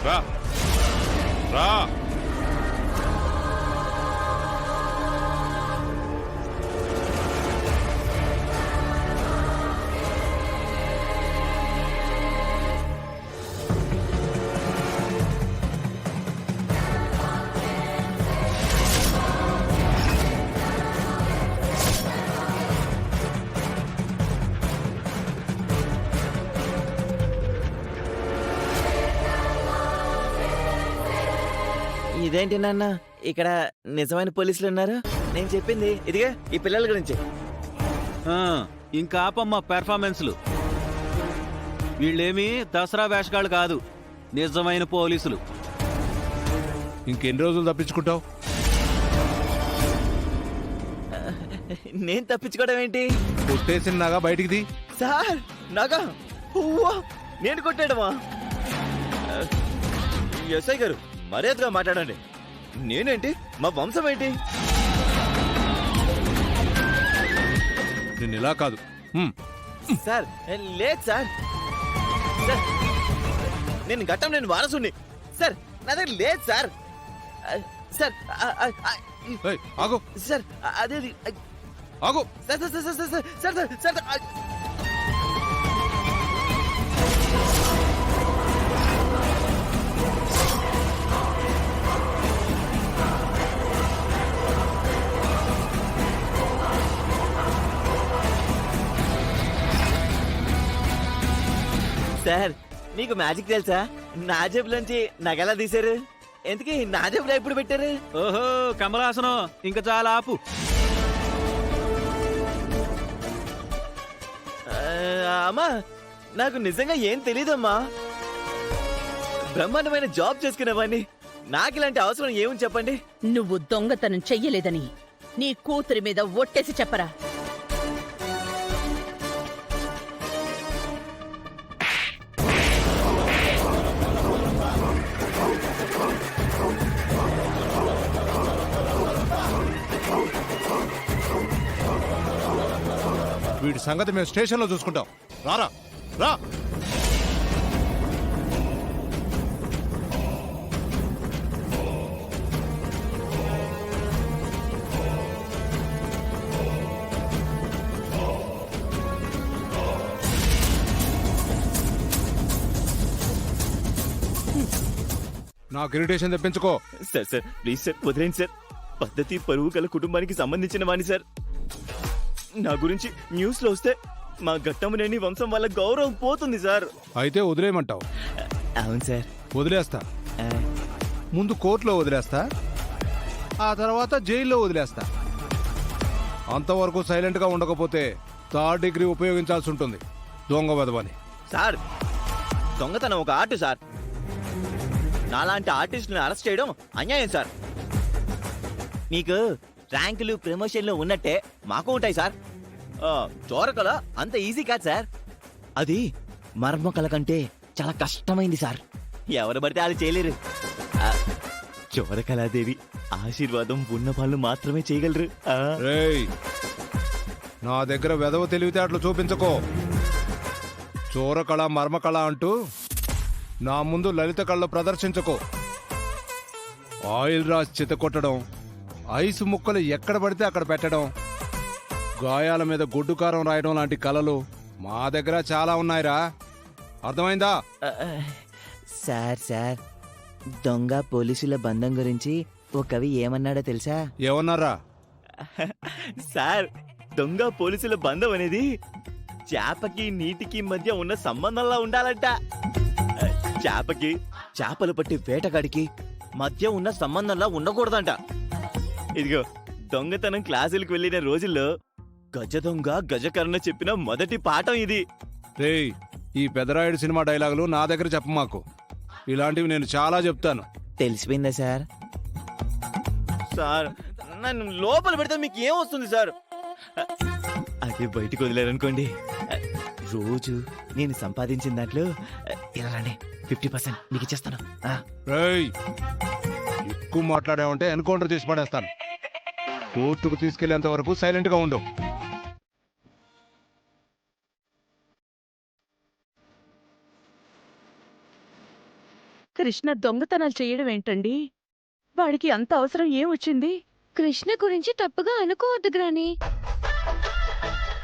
రా రా. ఇదేంటి నాన్న ఇక్కడ నిజమైన పోలీసులు ఉన్నారు? నేను చెప్పింది ఇదిగా ఈ పిల్లల గురించి. ఇంకా ఆపమ్మ పెర్ఫార్మెన్స్లు. వీళ్ళేమీ దసరా వేషగాళ్ళు కాదు, నిజమైన పోలీసులు. ఇంకెన్ని రోజులు తప్పించుకుంటావు? నేను తప్పించుకోవడం ఏంటి? కొట్టేసిన నాగా బయటికి ది. సార్ నాగా నేను కొట్టాడమా? ఎస్ఐ గారు మర్యాదగా మాట్లాడండి. నేనేంటి, మా వంశం ఏంటి? నేను ఇలా కాదు. సార్ లేదు సార్. సార్ నేను గట్టం, నేను వారసుని సార్. నా దగ్గర లేదు సార్. సార్ ఆగు సార్, అదే ఆగు. Sir sir sir sir sir sir sir sir నీకు మ్యాజిక్ తెలుసా? నా జేబులోంచి నగలా తీశారు. ఎందుకు నా జేబులో ఎప్పుడు పెట్టారు? ఓహో కమలాసనం, ఇంకా చాలా ఆపు. అమ్మా నాకు నిజంగా ఏం తెలీదమ్మా. బ్రహ్మాండమైన జాబ్ చేసుకునేవాడిని. నాకు ఇలాంటి అవసరం ఏముంది చెప్పండి? నువ్వు దొంగతనం చెయ్యలేదని నీ కూతురి మీద ఒట్టేసి చెప్పరా? వీడి సంగతి మేము స్టేషన్లో చూసుకుంటాం. రారా రా. నాకు ఇరిటేషన్ తెప్పించుకో. సార్ సార్ ప్లీజ్ సార్ వదిలేండి సార్. పద్ధతి పరువు గల కుటుంబానికి సంబంధించిన వాణి సార్. నా గురించి న్యూస్ లో వస్తే మా గట్టమునేని వంశం వాళ్ళ గౌరవం పోతుంది సార్. అయితే వదిలేయమంటావు? అవును సార్. వదిలేస్తా. ముందు కోర్టులో వదిలేస్తా, ఆ తర్వాత జైల్లో వదిలేస్తా. అంతవరకు సైలెంట్ గా ఉండకపోతే థర్డ్ డిగ్రీ ఉపయోగించాల్సి ఉంటుంది. దొంగ వెధవని. సార్ దొంగతనం ఒక ఆర్ట్ సార్. నాలాంటి ఆర్టిస్టులను అరెస్ట్ చేయడం అన్యాయం సార్. మీకు ర్యాంకులు ప్రమోషన్లు ఉన్నట్టే మాకు ఉంటాయి సార్. చోరకల అంత ఈజీ కాదు సార్. అది మర్మకల కంటే చాలా కష్టమైంది సార్. ఎవరు పడితే వాళ్ళు చేయలేరు. చోరకళాదేవి ఆశీర్వాదం ఉన్న వాళ్ళు మాత్రమే చేయగలరు. రేయ్, నా దగ్గర వెధవ తెలివితేటలు చూపించుకో. చోరకళ మర్మకళ అంటూ నా ముందు లలిత కళ్ళు ప్రదర్శించుకో. ఆయిల్ రాసి చిత కొట్టడం, ఐస్ ముక్కలు ఎక్కడ పడితే అక్కడ పెట్టడం, గాయాల మీద గొడ్డు కారం రాయడం లాంటి కళలు మా దగ్గర చాలా ఉన్నాయిరా. అర్థమైందా? సార్ సార్ దొంగ పోలీసుల బంధం గురించి ఓ కవి ఏమన్నాడో తెలుసా? ఏమన్నారా? సార్ దొంగ పోలీసుల బంధం అనేది చేపకి నీటికి మధ్య ఉన్న సంబంధంలా ఉండాలంట. చేపకి చేపలు పట్టి వేటగాడికి మధ్య ఉన్న సంబంధంలా ఉండకూడదంట. ఇదిగో దొంగతనం క్లాసులకు వెళ్ళిన రోజుల్లో గజ దొంగ గజకర్ణ చెప్పిన మొదటి పాఠం ఇది. రేయ్, ఈ పెదరాయుడు సినిమా డైలాగులు నా దగ్గర చెప్పమాకు. ఇలాంటివి నేను చాలా చెప్తాను. తెలిసిపోయిందా సార్? సార్ నన్ను లోపల పెడితే మీకు ఏం వస్తుంది సార్? అదే బయటకు వదిలేరనుకోండి, రోజు నేను సంపాదించిన దాంట్లో ఇలా 50% మీకు ఇచ్చేస్తాను. రేయ్, ఎక్కువ మాట్లాడామంటే ఎన్కౌంటర్ చేసి పడేస్తాను. కోర్టుకు తీసుకెళ్లేంత వరకు సైలెంట్ గా ఉండు. కృష్ణ దొంగతనాలు చేయడం ఏంటండి? వాడికి అంత అవసరం ఏమొచ్చింది? కృష్ణ గురించి తప్పుగా అనుకోవద్దు గ్రాని.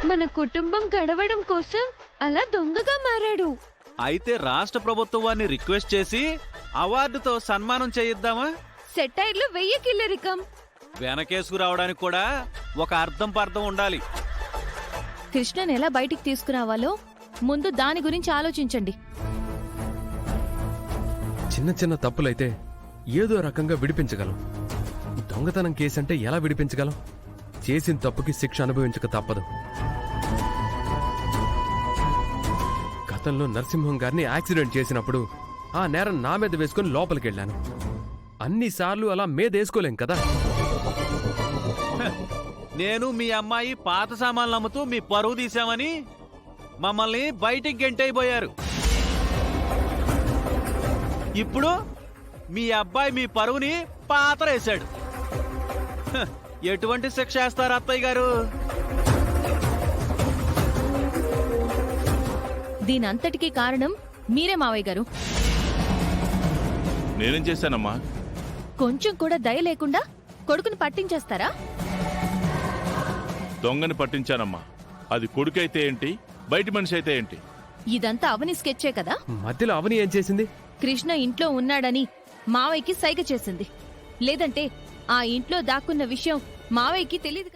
మన కుటుంబం గడవడం కోసం అలా దొంగగా మారాడు. అయితే రాష్ట్ర ప్రభుత్వం వారిని రిక్వెస్ట్ చేసి అవార్డుతో సన్మానం చేయిద్దామా? సెటైర్లు వెయ్య కిల్లరికం. వెనకేసుకు రావడానికి కూడా ఒక అర్థం పర్థం ఉండాలి. కృష్ణని ఎలా బయటికి తీసుకురావాలో ముందు దాని గురించి ఆలోచించండి. చిన్న చిన్న తప్పులైతే ఏదో రకంగా విడిపించగలం. దొంగతనం కేసంటే ఎలా విడిపించగలం? చేసిన తప్పుకి శిక్ష అనుభవించక తప్పదు. గతంలో నరసింహం గారిని యాక్సిడెంట్ చేసినప్పుడు ఆ నేరం నా మీద వేసుకుని లోపలికెళ్ళాను. అన్నిసార్లు అలా మీదేసుకోలేం కదా. నేను మీ అమ్మాయి పాత సామాన్లు అమ్ముతూ మీ పరువు తీశామని మమ్మల్ని బయటికి గెంటైపోయారు. ఇప్పుడు మీ అబ్బాయి మీ పరువుని పాతరేశాడు. హ, ఎటువంటి శిక్ష వేస్తారు అత్తయ్య గారు? దీనంతటికీ కారణం మీరే మావయ్య గారు. నేనేం చేశానమ్మా? కొంచెం కూడా దయ లేకుండా కొడుకుని పట్టించేస్తారా? దొంగని పట్టించానమ్మా. అది కొడుకైతే ఏంటి, బయటి మనిషి అయితే ఏంటి? ఇదంతా అవని స్కెచ్చే కదా. మధ్యలో అవని ఏం చేసింది? కృష్ణ ఇంట్లో ఉన్నాడని మావయ్యకి సైగ చేసింది. లేదంటే ఆ ఇంట్లో దాక్కున్న విషయం మావయ్యకి తెలీదు.